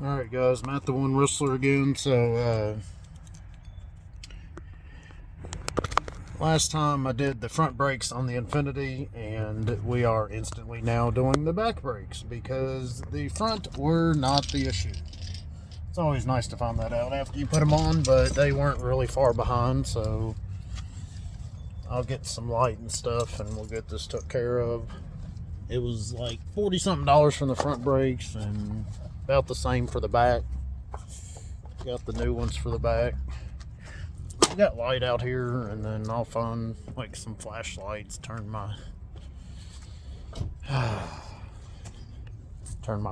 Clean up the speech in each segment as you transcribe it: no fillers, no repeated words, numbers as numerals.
Alright guys, I'm at the One Whistler again. So last time I did the front brakes on the Infiniti, and we are instantly now doing the back brakes because the front were not the issue. It's always nice to find that out after you put them on, but they weren't really far behind, so I'll get some light and stuff and we'll get this took care of. It was like $40 something from the front brakes and about the same for the back. Got the new ones for the back. We got light out here, and then I'll find like some flashlights, turn my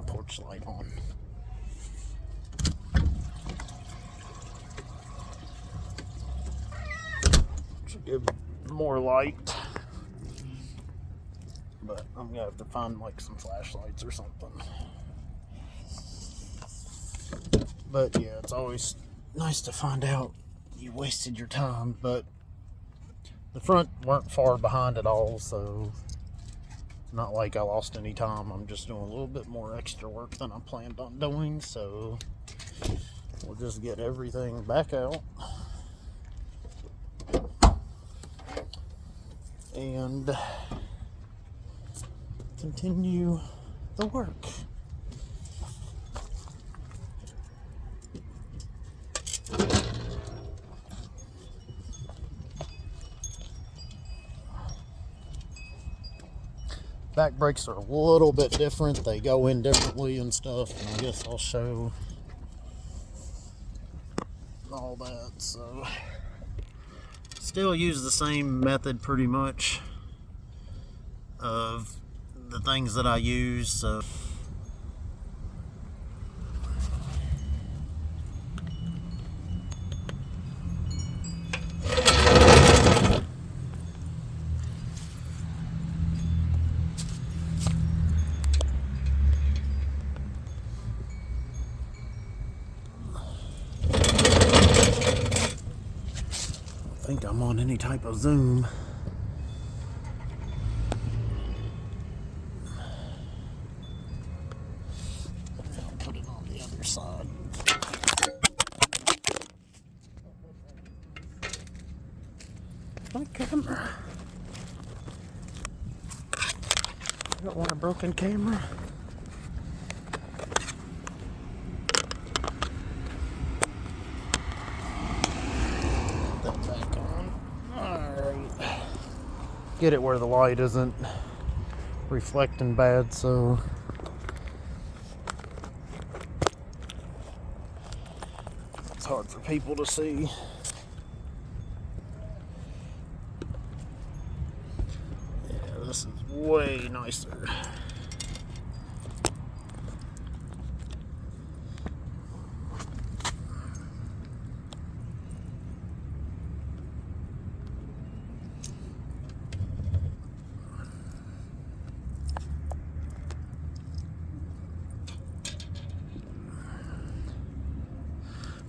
porch light on. Should give more light, but I'm gonna have to find like some flashlights or something. But yeah, it's always nice to find out you wasted your time, but the front weren't far behind at all, so it's not like I lost any time. I'm just doing a little bit more extra work than I planned on doing, so we'll just get everything back out and continue the work. Back brakes are a little bit different. They go in differently and stuff, and I guess I'll show all that. So still use the same method pretty much of the things that I use. So I think I'm on any type of zoom. I'll put it on the other side. My camera. I don't want a broken camera. Put that back on. Alright. Get it where the light isn't reflecting bad, so it's hard for people to see. Yeah, this is way nicer.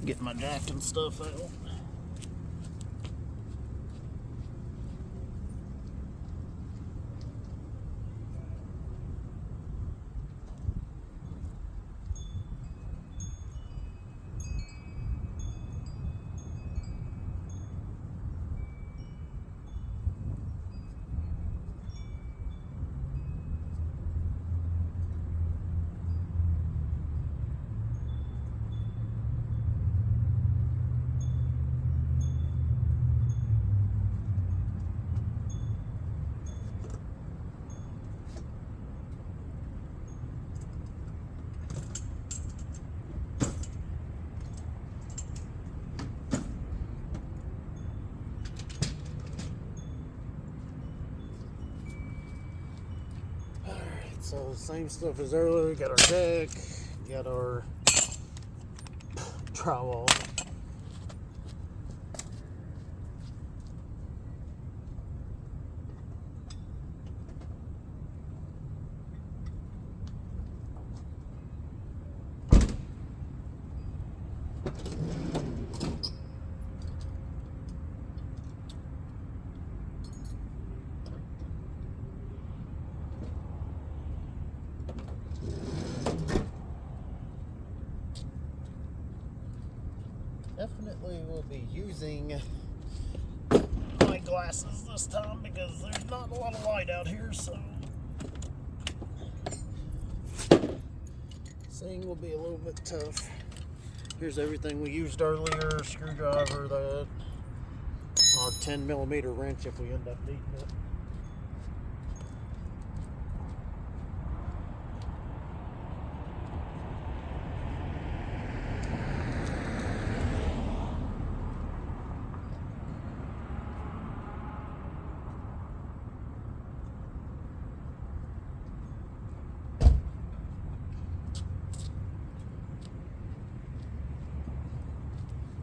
Get my jack and stuff out. So same stuff as earlier. Got our deck, got our drywall. Definitely will be using my glasses this time because there's not a lot of light out here, so seeing will be a little bit tough. Here's everything we used earlier: screwdriver, that our 10mm wrench if we end up needing it.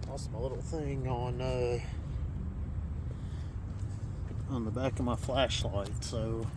Lost my little thing on the back of my flashlight, so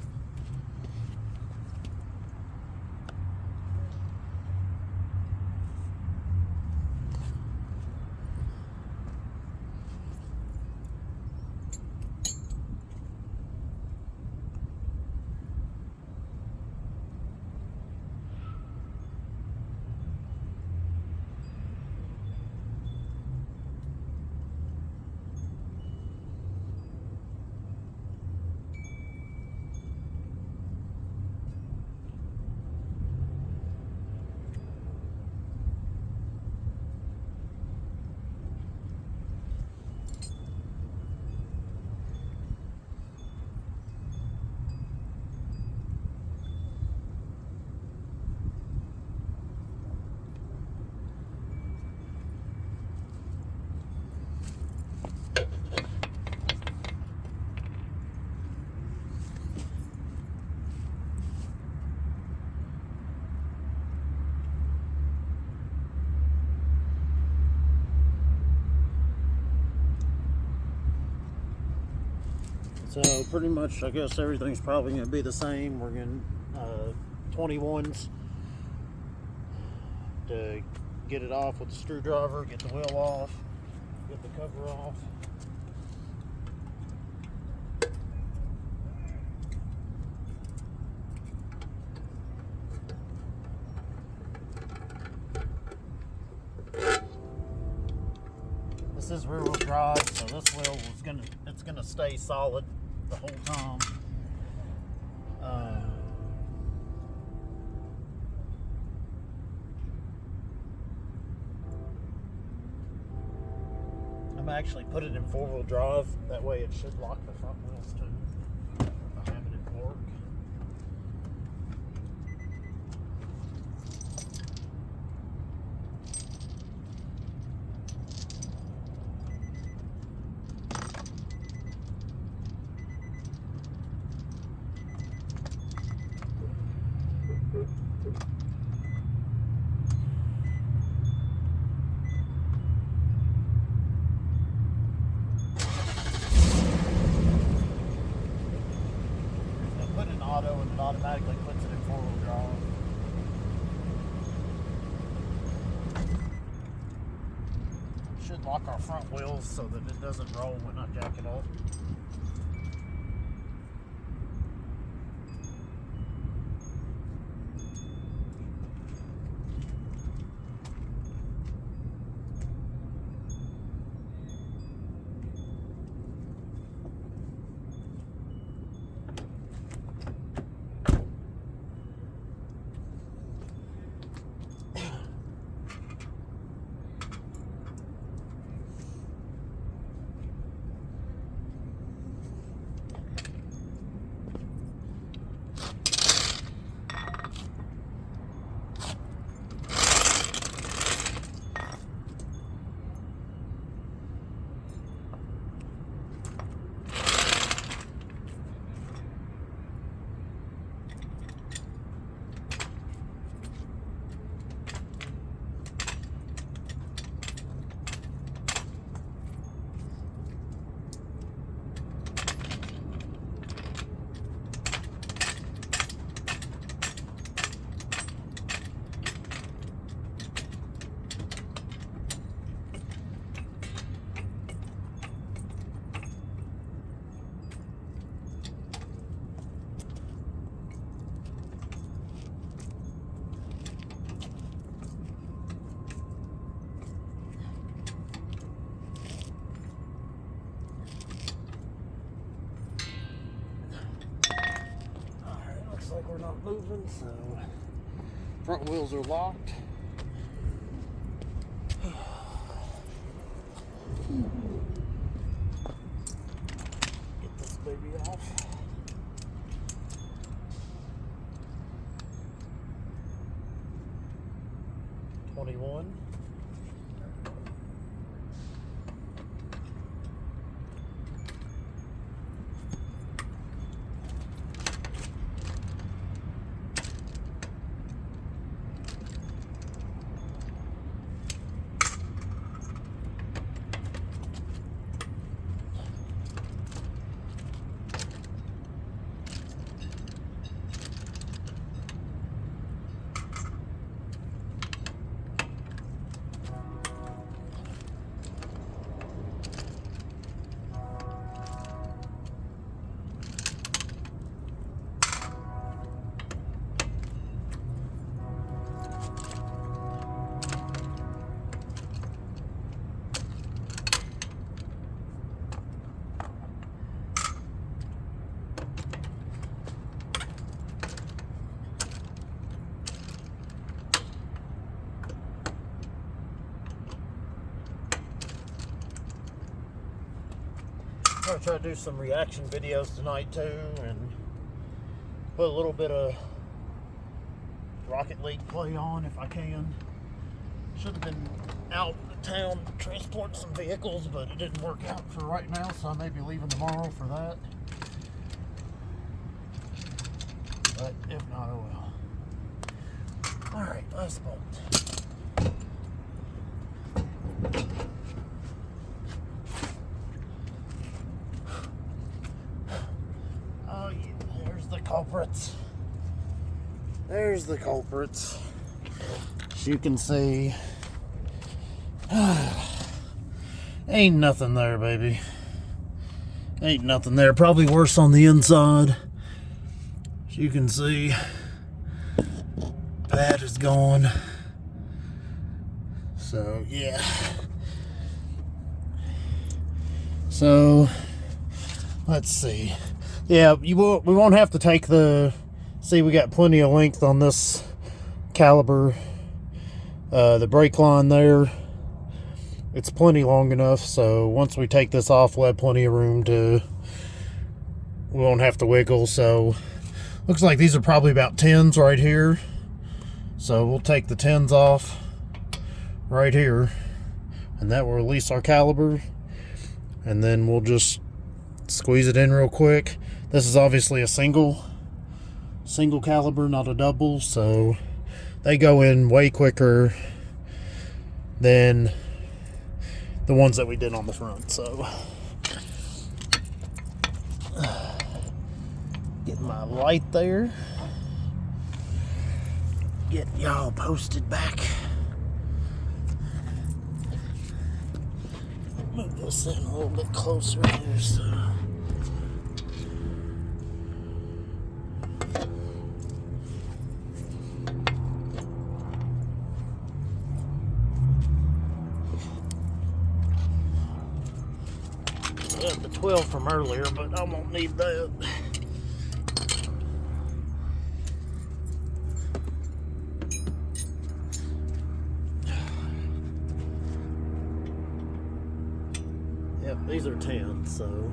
pretty much I guess everything's probably going to be the same. We're going 21s to get it off with the screwdriver, get the wheel off, get the cover off. This is rear wheel drive, so this wheel is gonna stay solid the whole time. I'm actually put it in 4-wheel drive. That way it should lock the front wheels too. If I have it in work. Auto, and it automatically puts it in 4-wheel drive. Should lock our front wheels so that it doesn't roll when I jack it up. moving, so front wheels are locked. Get this baby off. $21. I'm gonna try to do some reaction videos tonight too, and put a little bit of Rocket League play on if I can. Should have been out of town transporting some vehicles, but it didn't work out for right now, so I may be leaving tomorrow for that. But if not, oh well. Alright, last bolt. Culprits. There's the culprits. As you can see, ain't nothing there, baby. Ain't nothing there. Probably worse on the inside. As you can see, pad is gone. So yeah. So let's see. Yeah, we won't have to take the... See, we got plenty of length on this caliber. The brake line there, it's plenty long enough, so once we take this off, we'll have plenty of room to... We won't have to wiggle, so... Looks like these are probably about 10s right here. So we'll take the 10s off right here, and that will release our caliber. And then we'll just squeeze it in real quick. This is obviously a single caliber, not a double, so they go in way quicker than the ones that we did on the front. So get my light there, get y'all posted back. Move this in a little bit closer here, so the 12 from earlier, but I won't need that. Yep, these are 10, so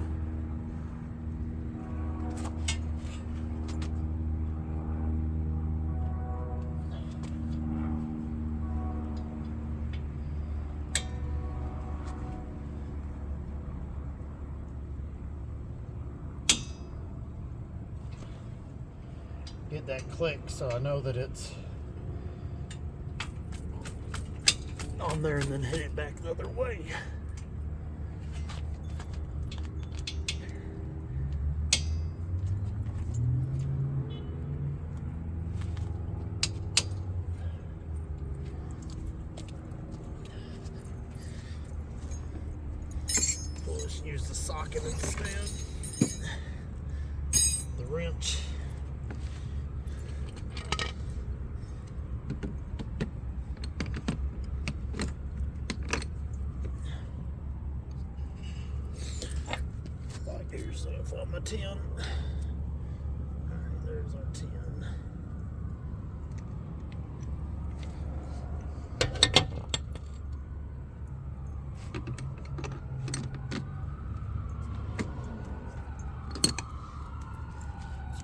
get that click so I know that it's on there, and then hit it back the other way. We'll just use the socket instead. The wrench. Here's my 10. Alright, there's our 10.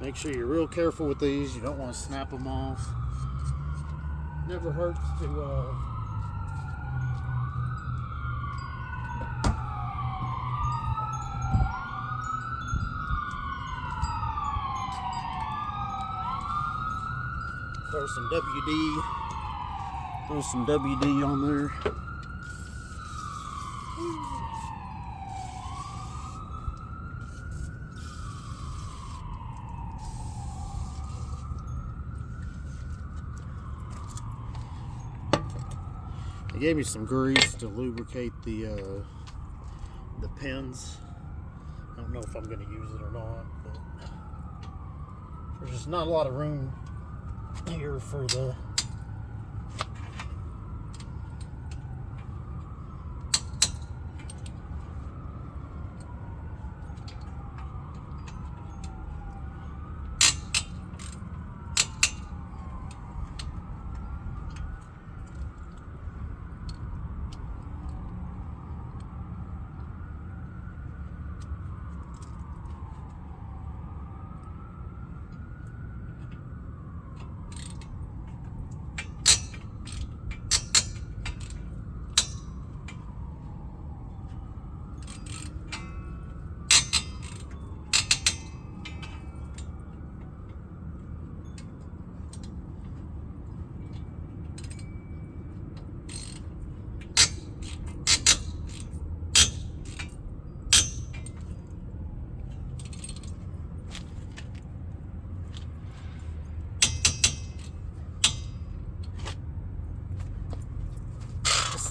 Make sure you're real careful with these. You don't want to snap them off. Never hurts to throw some WD on there. They gave me some grease to lubricate the pins. I don't know if I'm going to use it or not, but there's just not a lot of room here for the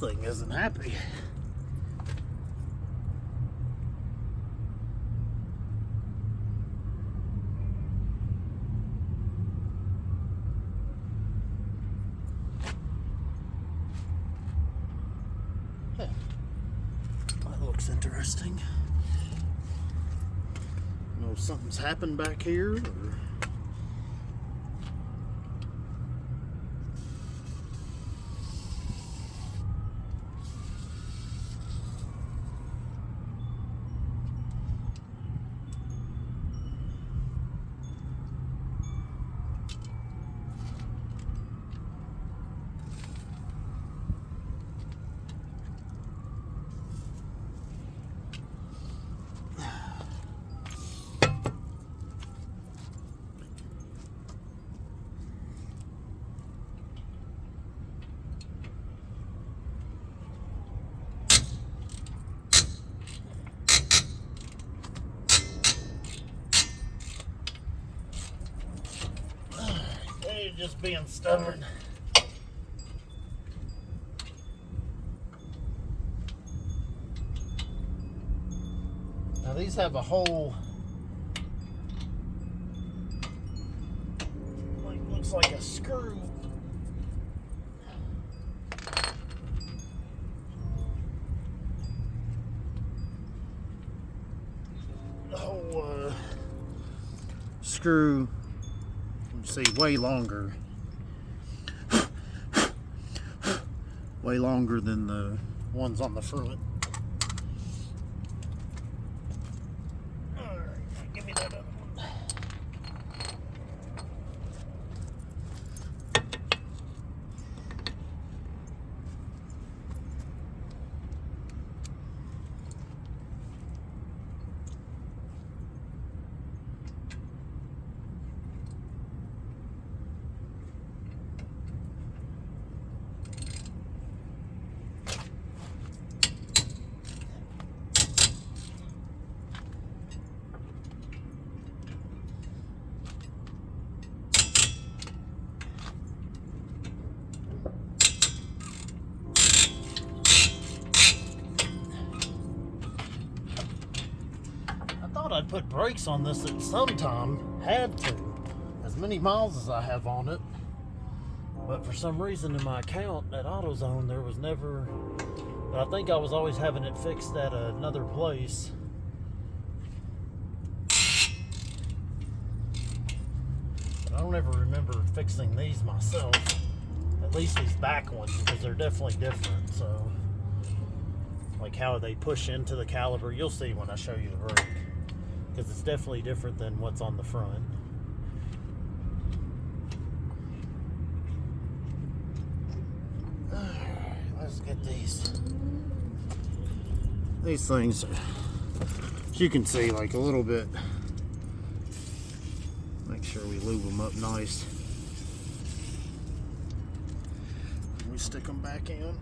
thing isn't happy. That looks interesting. I know if something's happened back here, or just being stubborn. Now these have a hole, looks like a screw. The whole screw, see, way longer than the ones on the front. All right, give me that other one. I'd put brakes on this at some time, had to, as many miles as I have on it, but for some reason in my account at AutoZone there was never, but I think I was always having it fixed at another place. But I don't ever remember fixing these myself, at least these back ones, because they're definitely different. So like how they push into the caliper, you'll see when I show you the brake, because it's definitely different than what's on the front. Get these things, as you can see, like a little bit. Make sure we lube them up nice. We stick them back in.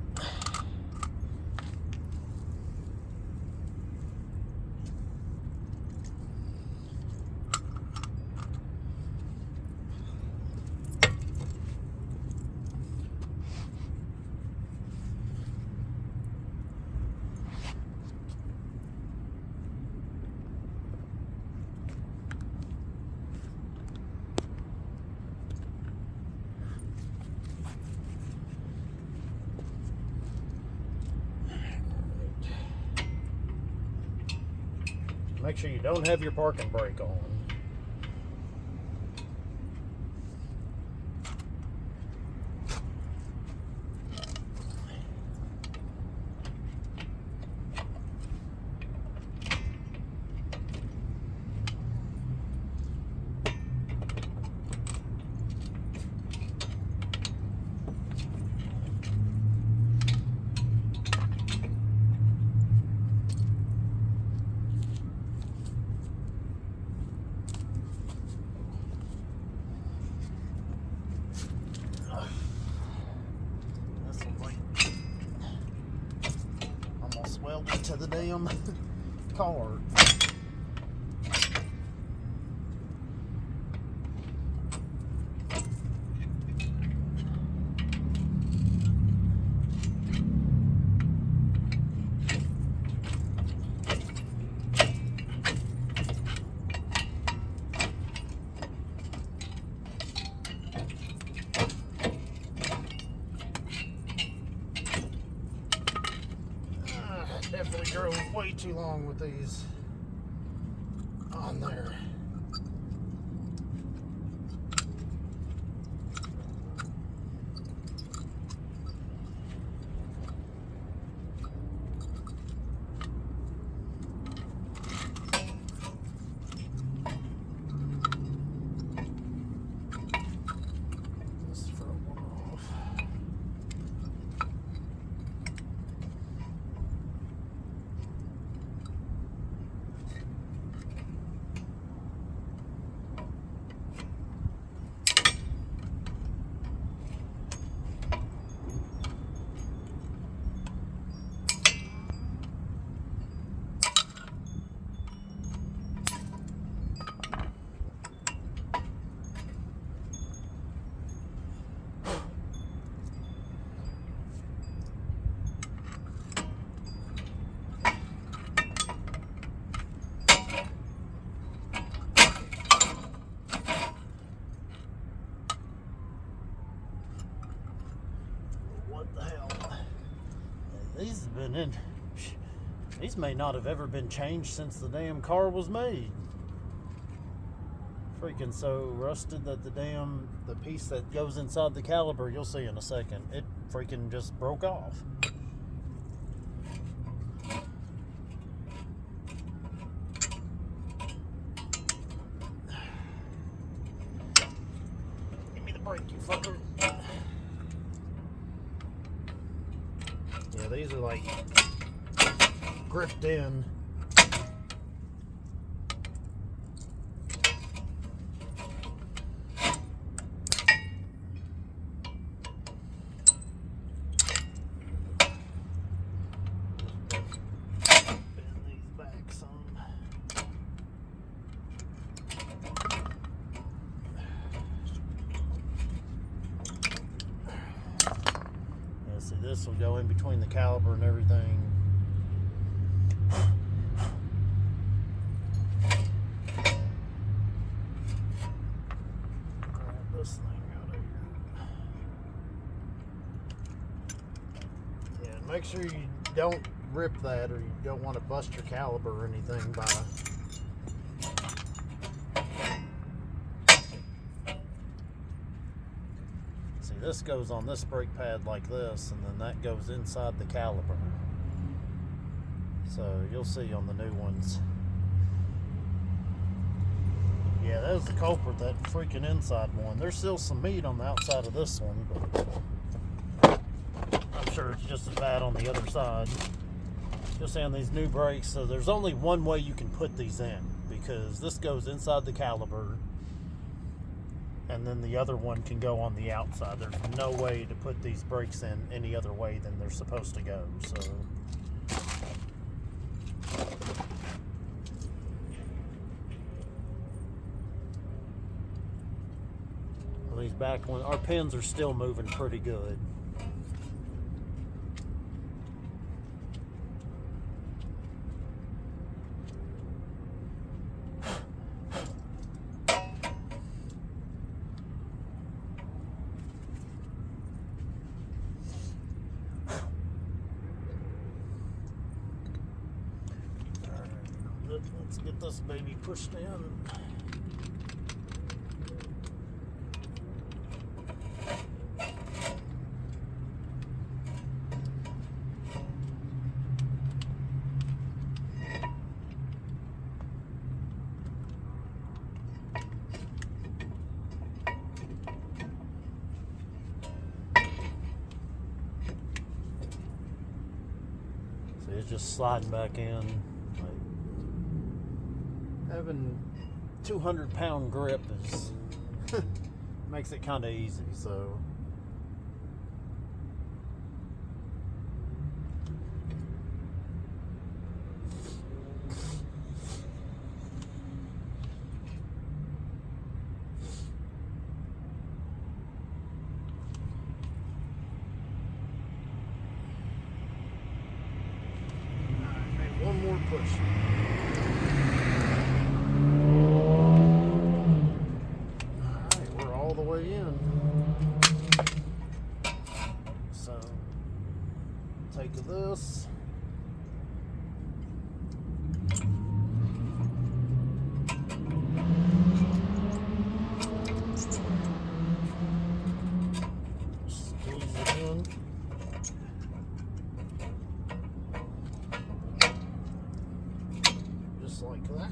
Make sure you don't have your parking brake on. Welded to the damn car. Definitely drove way too long with these on there. What the hell? These have been in. These may not have ever been changed since the damn car was made. Freaking so rusted that the piece that goes inside the caliper, you'll see in a second, it freaking just broke off. Give me the brake, you fucker. Yeah, these are like gripped in. Bend these back some. Yeah, see, this will go in between the caliper and everything. This thing out of here. Yeah, make sure you don't rip that, or you don't want to bust your caliper or anything by see, this goes on this brake pad like this, and then that goes inside the caliper. So you'll see on the new ones. Yeah, that was the culprit, that freaking inside one. There's still some meat on the outside of this one, but I'm sure sure it's just as bad on the other side. Just on these new brakes, so there's only one way you can put these in, because this goes inside the caliper and then the other one can go on the outside. There's no way to put these brakes in any other way than they're supposed to go. So these back ones, our pins are still moving pretty good. Let's get this baby pushed in. So it's just sliding back in. Having 200-pound grip is makes it kind of easy. So one more push. Take this. Squeeze it in. Just like that.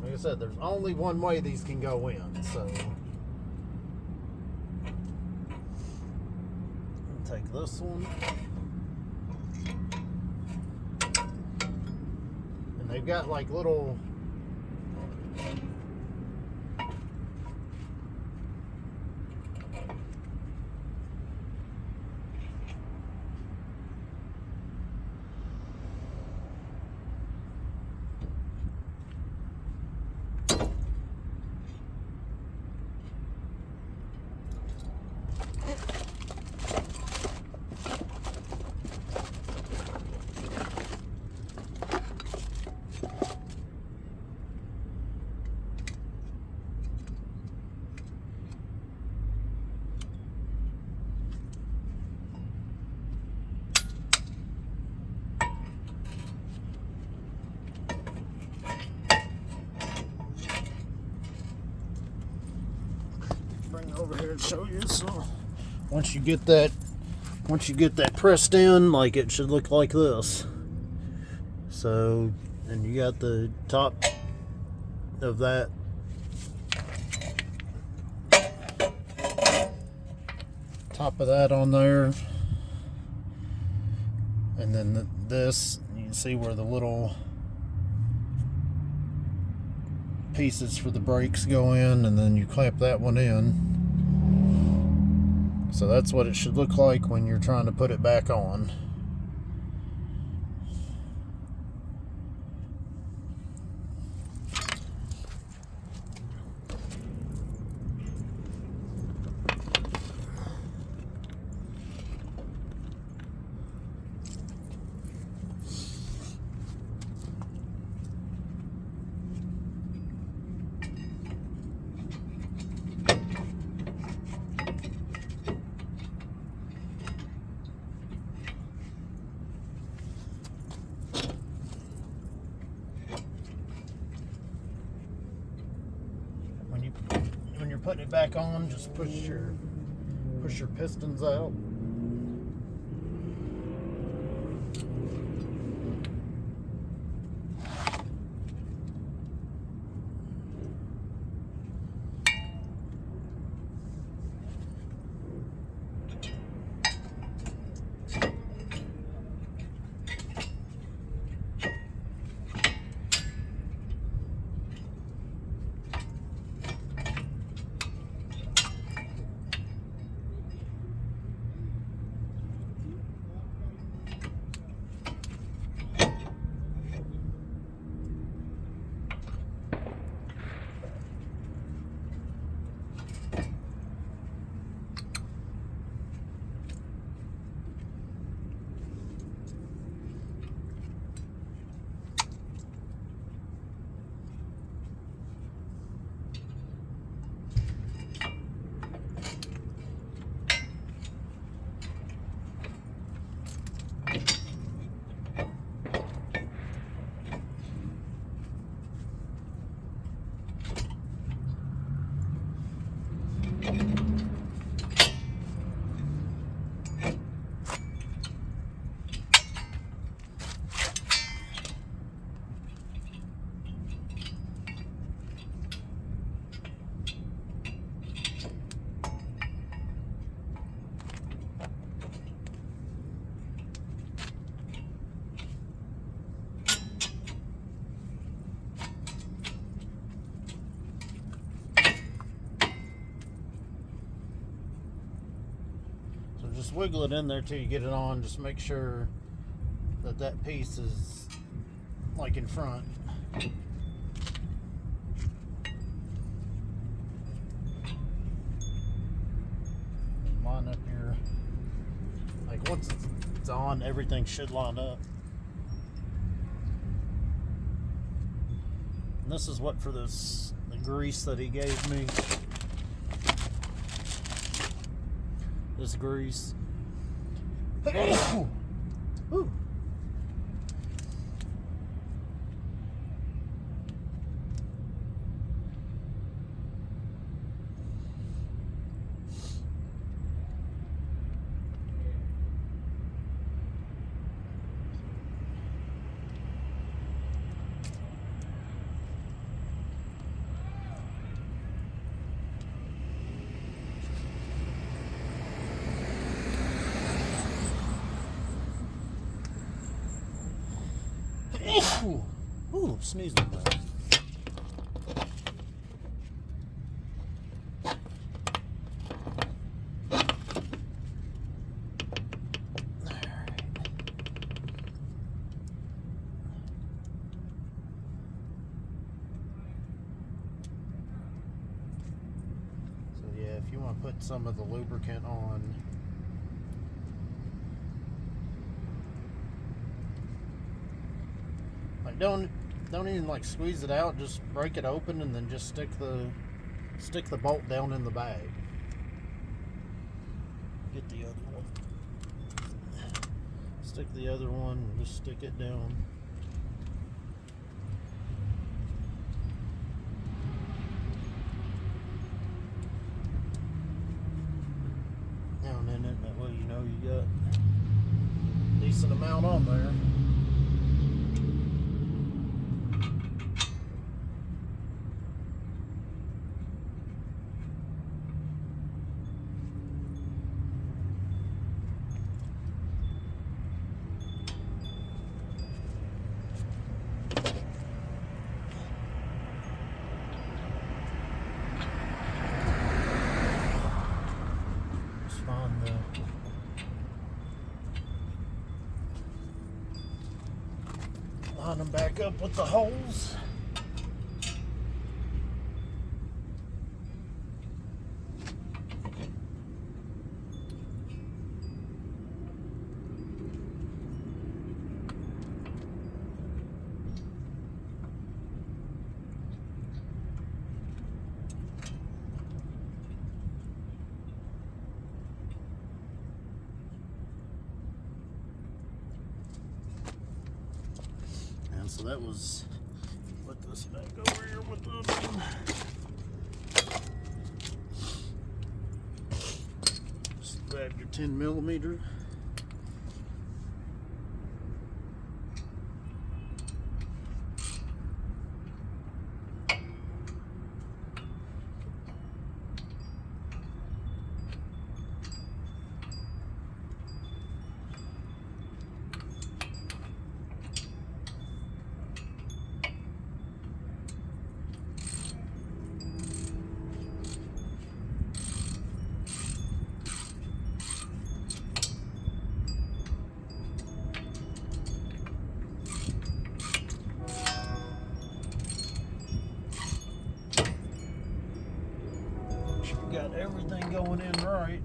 Like I said, there's only one way these can go in, so take this one, and they've got like little over here and show you. So once you get that pressed in, like, it should look like this. So, and you got the top of that on there, and then this, you can see where the little pieces for the brakes go in, and then you clamp that one in. So that's what it should look like when you're trying to put it back on. When you're putting it back on, just push your pistons out. just wiggle it in there till you get it on. Just make sure that that piece is like in front. Line up your, like once it's on, everything should line up. And this is what for the grease that he gave me. This grease. Ooh. Ooh. Ooh, sneezing there. So yeah, if you want to put some of the lubricant on, like don't even like squeeze it out, just break it open and then just stick the bolt down in the bag. Get the other one. Stick the other one and just stick it down. Down in it, that way you know you got a decent amount on there. Line them back up with the holes. So that was, put this back over here with the other one. Just grab your 10mm. Got everything going in right.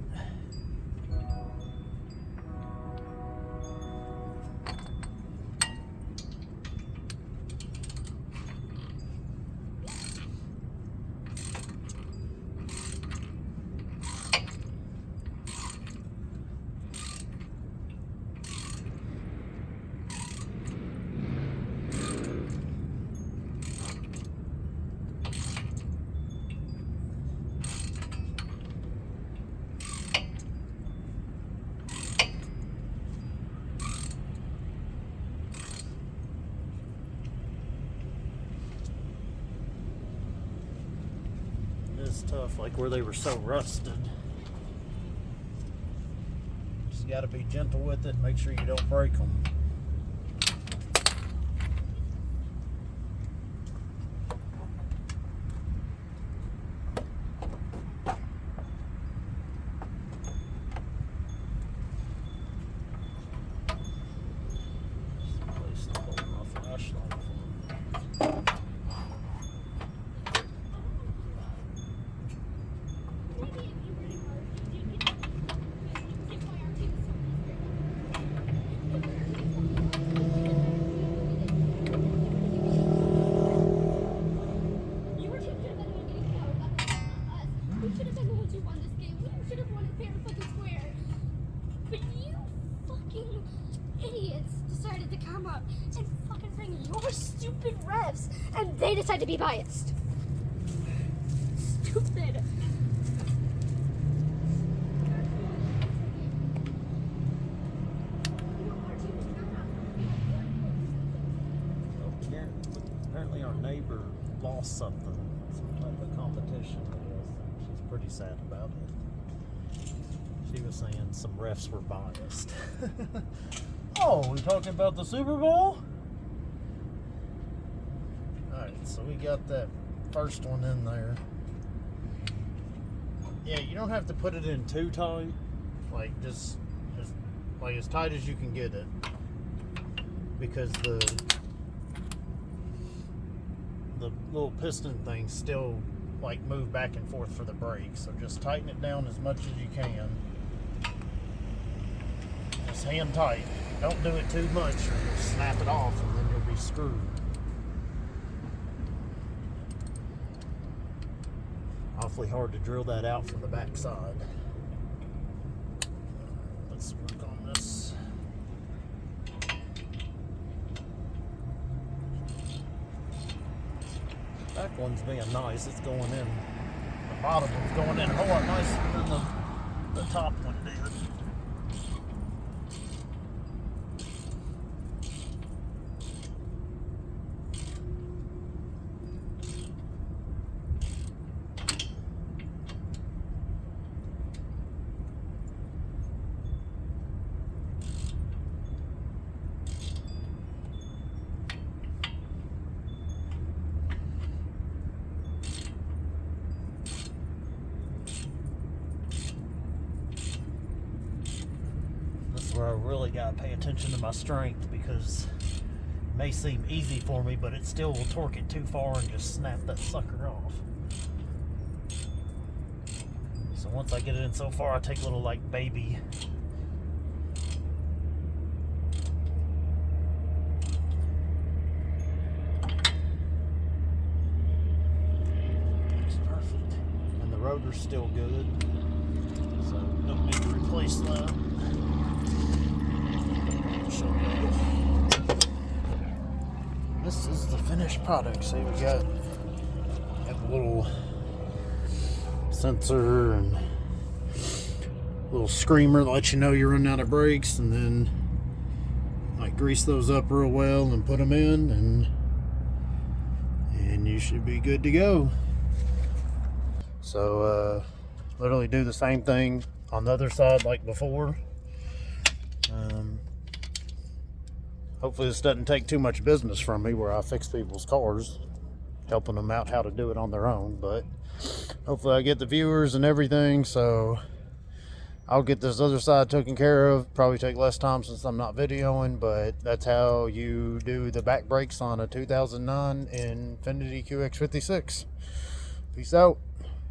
It's tough, like where they were so rusted. Just got to be gentle with it, make sure you don't break them. stupid refs, and they decide to be biased. Stupid. Apparently our neighbor lost something, some type of competition. She's pretty sad about it. She was saying some refs were biased. Oh, we talking about the Super Bowl? Alright, so we got that first one in there. Yeah, you don't have to put it in too tight. Like just like as tight as you can get it. Because the little piston things still like move back and forth for the brake, so just tighten it down as much as you can. Just hand tight. Don't do it too much or you'll snap it off and then you'll be screwed. Awfully hard to drill that out from the back side. Let's work on this. Back one's being nice. It's going in. The bottom one's going in a whole lot nicer than the top one did. Where I really got to pay attention to my strength, because it may seem easy for me, but it still will torque it too far and just snap that sucker off. So once I get it in so far, I take a little like baby. It's perfect. And the rotor's still good, so don't need to replace that. This is the finished product. See, we got a little sensor and a little screamer that lets you know you're running out of brakes, and then like grease those up real well and put them in, and you should be good to go. So literally do the same thing on the other side like before. Hopefully this doesn't take too much business from me where I fix people's cars, helping them out how to do it on their own, but hopefully I get the viewers and everything, so I'll get this other side taken care of. Probably take less time since I'm not videoing, but that's how you do the back brakes on a 2009 Infiniti QX56. Peace out.